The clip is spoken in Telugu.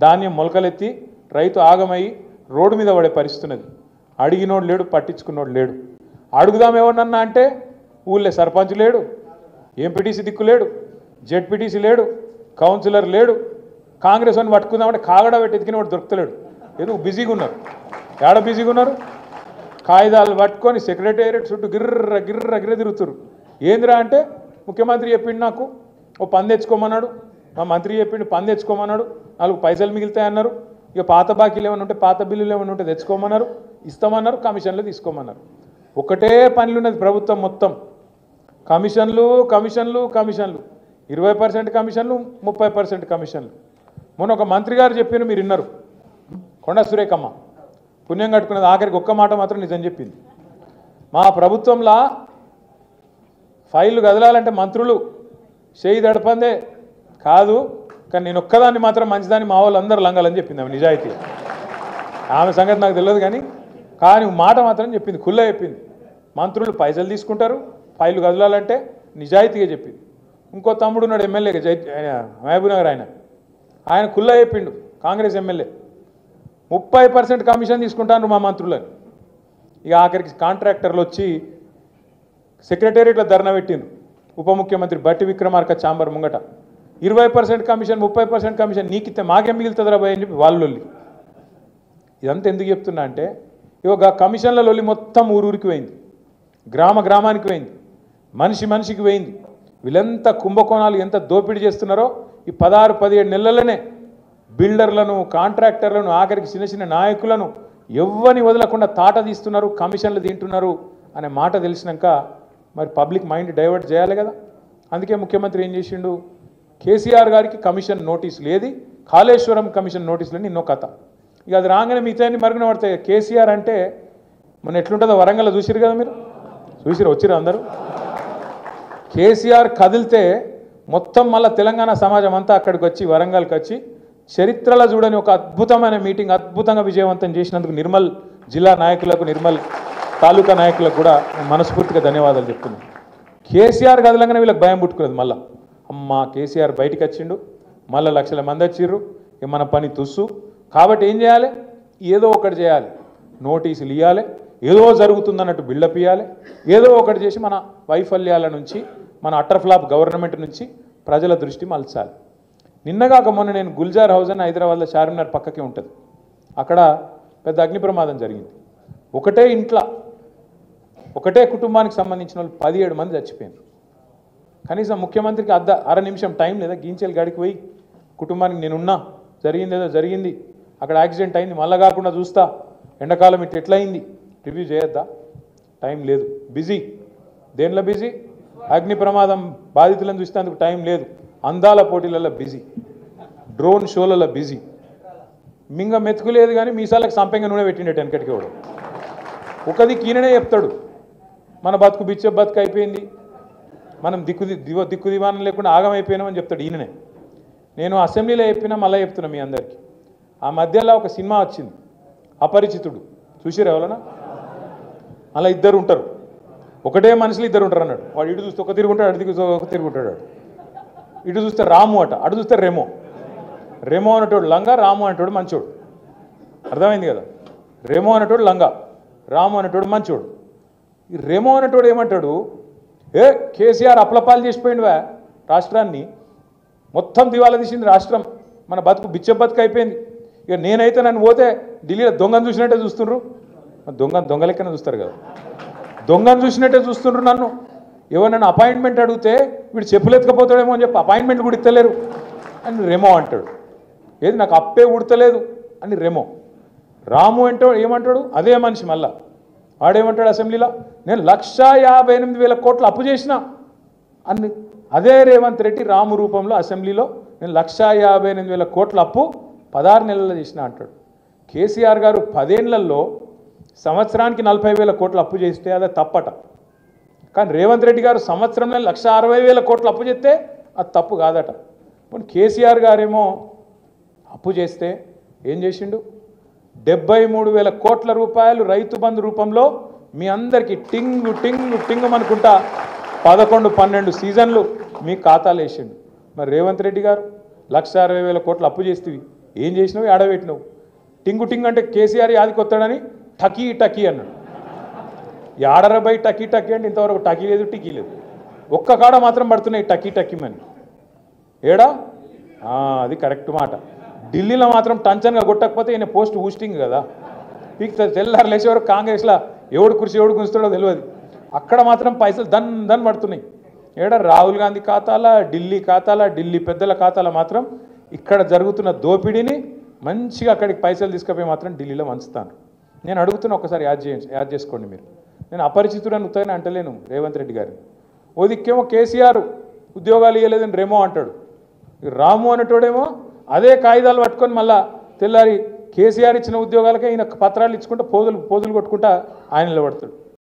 ధాన్యం మొలకలెత్తి రైతు ఆగమయ్యి రోడ్డు మీద పడే పరిస్థితున్నది. అడిగినోడు లేడు, పట్టించుకున్నోడు లేడు. అడుగుదాం ఎవరినన్నా అంటే ఊళ్ళో సర్పంచ్ లేడు, ఎంపీటీసీ దిక్కు లేడు, జెడ్పీటీసీ లేడు, కౌన్సిలర్ లేడు. కాంగ్రెస్ అని పట్టుకుందామంటే కాగడా పెట్టి ఎతికిన వాడు దొరుకుతలేడు. ఎందుకు బిజీగా ఉన్నారు? ఏడ బిజీగా ఉన్నారు? కాగితాలు పట్టుకొని సెక్రటేరియట్ చుట్టూ గిర్ర గిర్ర గిర్ర తిరుగుతారు. ఏందిరా అంటే ముఖ్యమంత్రి చెప్పిండు నాకు ఓ పని తెచ్చుకోమన్నాడు, మా మంత్రి చెప్పిండు పని తెచ్చుకోమన్నాడు, 4 పైసలు మిగులుతాయన్నారు, ఇక పాత బాకీలు ఏమైనా ఉంటే పాత బిల్లులు ఏమైనా ఉంటే తెచ్చుకోమన్నారు, ఇస్తామన్నారు, కమిషన్లు తీసుకోమన్నారు. ఒకటే పనులు ఉన్నది ప్రభుత్వం మొత్తం. కమిషన్లు కమిషన్లు కమిషన్లు, 20% కమిషన్లు, 30% కమిషన్లు. మొన్న ఒక మంత్రి గారు చెప్పిన మీరు విన్నారు, కొండా సురేఖమ్మ పుణ్యం కట్టుకున్నది. ఆఖరికి ఒక్క మాట మాత్రం నిజం చెప్పింది. మా ప్రభుత్వంలో ఫైళ్ళు కదలాలంటే మంత్రులు చేయి దడపందే కాదు, కానీ నేను ఒక్కదాన్ని మాత్రం మంచిదాన్ని మా వాళ్ళు అందరూ లంగాలని చెప్పింది. ఆమె నిజాయితీ. ఆమె సంగతి నాకు తెలియదు కానీ మాట మాత్రం చెప్పింది, కుల్లా చెప్పింది. మంత్రులు పైసలు తీసుకుంటారు, ఫైళ్ళు కదలాలంటే నిజాయితీగా చెప్పింది. ఇంకో తమ్ముడు ఉన్నాడు ఎమ్మెల్యేగా మహబూబ్నగర్, ఆయన కుల్లా చెప్పిండు, కాంగ్రెస్ ఎమ్మెల్యే 30% కమిషన్ తీసుకుంటాను మా మంత్రులని. ఇక ఆఖరికి కాంట్రాక్టర్లు వచ్చి సెక్రటేరియట్లో ధర్నా పెట్టిండ్రు. ఉప ముఖ్యమంత్రి బట్టి విక్రమార్క ఛాంబర్ ముంగట 20% కమిషన్ 30% కమిషన్ నీకిస్తే మాకేం మిగులుతుందిరా భయ్ అని చెప్పి వాళ్ళు. ఇదంతా ఎందుకు చెప్తున్నా అంటే ఇక కమిషన్ల లొల్లి మొత్తం ఊరూరికి పోయింది, గ్రామ గ్రామానికి పోయింది, మనిషి మనిషికి పోయింది. వీళ్ళంతా కుంభకోణాలు ఎంత దోపిడీ చేస్తున్నారో ఈ 16-17 నెలలనే బిల్డర్లను, కాంట్రాక్టర్లను, ఆఖరికి చిన్న చిన్న నాయకులను ఎవ్వని వదలకుండా తాట తీస్తున్నారు, కమిషన్లు తింటున్నారు అనే మాట తెలిసినాక మరి పబ్లిక్ మైండ్ డైవర్ట్ చేయాలి కదా. అందుకే ముఖ్యమంత్రి ఏం చేసిండు, కేసీఆర్ గారికి కమిషన్ నోటీసులు, ఏది కాళేశ్వరం కమిషన్ నోటీసులు నిన్నో కథ. ఇక అది రాగానే మిగతాన్ని మరుగున పడతాయి. కేసీఆర్ అంటే మొన్న ఎట్లుంటుందో వరంగల్ చూసిరు కదా, మీరు చూసిరు, వచ్చిరు అందరూ. కేసీఆర్ కదిలితే మొత్తం మళ్ళీ తెలంగాణ సమాజం అంతా అక్కడికి వచ్చి వరంగల్కి వచ్చి చరిత్రలో చూడని ఒక అద్భుతమైన మీటింగ్ అద్భుతంగా విజయవంతం చేసినందుకు నిర్మల్ జిల్లా నాయకులకు, నిర్మల్ తాలూకా నాయకులకు కూడా మనస్ఫూర్తిగా ధన్యవాదాలు చెప్తున్నాను. కేసీఆర్ కదలంగానే వీళ్ళకి భయం పుట్టుకున్నది. మళ్ళీ అమ్మ కేసీఆర్ బయటికి వచ్చిండు, మళ్ళీ లక్షల మంది వచ్చిర్రు, ఇక మన పని తుస్సు. కాబట్టి ఏం చేయాలి, ఏదో ఒకటి చేయాలి, నోటీసులు ఇవ్వాలి, ఏదో జరుగుతుందన్నట్టు బిల్డప్ ఇవ్వాలి, ఏదో ఒకటి చేసి మన వైఫల్యాల నుంచి, మన అటర్ ఫ్లాప్ గవర్నమెంట్ నుంచి ప్రజల దృష్టి మలచాలి. నిన్నగాక మొన్న నేను గుల్జార్ హౌస్ అని హైదరాబాద్లో చార్మినార్ పక్కకే ఉంటుంది, అక్కడ పెద్ద అగ్ని ప్రమాదం జరిగింది. ఒకటే ఇంట్లో ఒకటే కుటుంబానికి సంబంధించిన వాళ్ళు 17 మంది చచ్చిపోయారు. కనీసం ముఖ్యమంత్రికి అర నిమిషం టైం లేదా, గీంచెలు గాడికి పోయి కుటుంబానికి నేనున్నా, జరిగిందేదో జరిగింది, అక్కడ యాక్సిడెంట్ అయింది, మళ్ళా కాకుండా చూస్తా, ఎండాకాలం ఇట్లా ఎట్లయింది రివ్యూ చేయొద్దా? టైం లేదు, బిజీ. దేనిలో బిజీ? అగ్ని ప్రమాదం బాధితులను చూసేందుకు టైం లేదు, అందాల పోటీలలో బిజీ, డ్రోన్ షోలలో బిజీ. మింగ మెతుకులేదు కానీ మీసాలకు సంపెంగ నూనె పెట్టిండేట వెనకటికి కూడా. ఒకది ఈయననే చెప్తాడు, మన బతుకు బిచ్చ బతుకు అయిపోయింది, మనం దిక్కు దివానం లేకుండా ఆగమైపోయినామని చెప్తాడు ఈయననే. నేను అసెంబ్లీలో చెప్పినా మళ్ళీ చెప్తున్నా మీ అందరికీ. ఆ మధ్యలో ఒక సినిమా వచ్చింది అపరిచితుడు, చూసిరా ఎవరన్నా? అలా ఇద్దరు ఉంటారు, ఒకటే మనుషులు ఇద్దరు ఉంటారు అన్నాడు. వాడు ఇటు చూస్తే ఒక తిరుగుంటాడు, అటు చూస్తే ఒక తిరుగుంటాడు. ఇటు చూస్తే రాము అట, అటు చూస్తే రెమో. రెమో అనేటోడు లంగా, రాము అనేటోడు మంచోడు. అర్థమైంది కదా? రెమో అనేటోడు లంగా, రాము అనేటోడు మంచోడు. ఈ రెమో అనేటోడు ఏమంటాడు, కేసీఆర్ అప్లపాలు చేసిపోయిందివా రాష్ట్రాన్ని, మొత్తం దివాలా తీసింది రాష్ట్రం, మన బతుకు బిచ్చ బతుకు అయిపోయింది. ఇక నేనైతే నన్ను పోతే ఢిల్లీలో దొంగను చూసినట్టే చూస్తుండ్రు. దొంగ లెక్కనే చూస్తారు కదా, దొంగను చూసినట్టే చూస్తుండ్రు నన్ను. ఎవరైనా అపాయింట్మెంట్ అడిగితే వీడు చెప్పులు ఎత్తుకపోతాడేమో అని చెప్పి అపాయింట్మెంట్ కూడా ఇస్తలేరు అని రెమో అంటాడు. ఏది నాకు అప్పే ఉడతలేదు అని రెమో. రాము అంటే ఏమంటాడు, అదే మనిషి మళ్ళా వాడేమంటాడు అసెంబ్లీలో, నేను 1,58,000 కోట్లు అప్పు చేసిన అని. అదే రేవంత్ రెడ్డి రాము రూపంలో అసెంబ్లీలో నేను 1,58,000 కోట్ల అప్పు 16 నెలల్లో చేసిన అంటాడు. కేసీఆర్ గారు 10 ఏళ్లలో సంవత్సరానికి 40,000 కోట్ల అప్పు చేస్తే అదే తప్పట. కానీ రేవంత్ రెడ్డి గారు సంవత్సరంలో 1,60,000 కోట్ల అప్పు చేస్తే అది తప్పు కాదట. కేసీఆర్ గారేమో అప్పు చేస్తే ఏం చేసిండు, 73,000 కోట్ల రూపాయలు రైతు బంధు రూపంలో మీ అందరికీ టింగు టింగు టింగు అనుకుంటా 11-12 సీజన్లు మీ ఖాతాలు వేసిండు. మరి రేవంత్ రెడ్డి గారు 1,60,000 కోట్లు అప్పు చేస్తేవి ఏం చేసినావు ఆడబెట్టినావు టింగు టింగ్ అంటే కేసీఆర్ యాదికి వస్తాడని టకీ టకీ అన్నాడు యాడరబై టకీ టకీ అంటే ఇంతవరకు టకీ లేదు టికీ లేదు ఒక్క కాడ మాత్రం పడుతున్నాయి టకీ టకీమని ఏడా అది కరెక్ట్ మాట ఢిల్లీలో మాత్రం టంచన్గా కొట్టకపోతే ఈయన పోస్ట్ ఊస్టింగ్ కదా పీక్ తెల్లారు లేచేవారు కాంగ్రెస్లో ఎవడు కుర్చీ ఎవడు గుంచుతాడో తెలియదు అక్కడ మాత్రం పైసలు దన్ పడుతున్నాయి ఏడా రాహుల్ గాంధీ ఖాతాల ఢిల్లీ పెద్దల ఖాతాల మాత్రం ఇక్కడ జరుగుతున్న దోపిడీని మంచిగా అక్కడికి పైసలు తీసుకుపోయి మాత్రం ఢిల్లీలో వంచుతాను నేను అడుగుతున్నా ఒకసారి యాడ్ చేసుకోండి మీరు నేను అపరిచితుడని ఉత్తగానే అంటలేను రేవంత్ రెడ్డి గారిని ఓ దిక్కేమో కేసీఆర్ ఉద్యోగాలు ఇవ్వలేదని రేమో అంటాడు రాము అనేటోడేమో అదే కాగితాలు పట్టుకొని మళ్ళా తెల్లారి కేసీఆర్ ఇచ్చిన ఉద్యోగాలకే ఈయన పత్రాలు ఇచ్చుకుంటా పోజులు కొట్టుకుంటా ఆయన నిలబడతాడు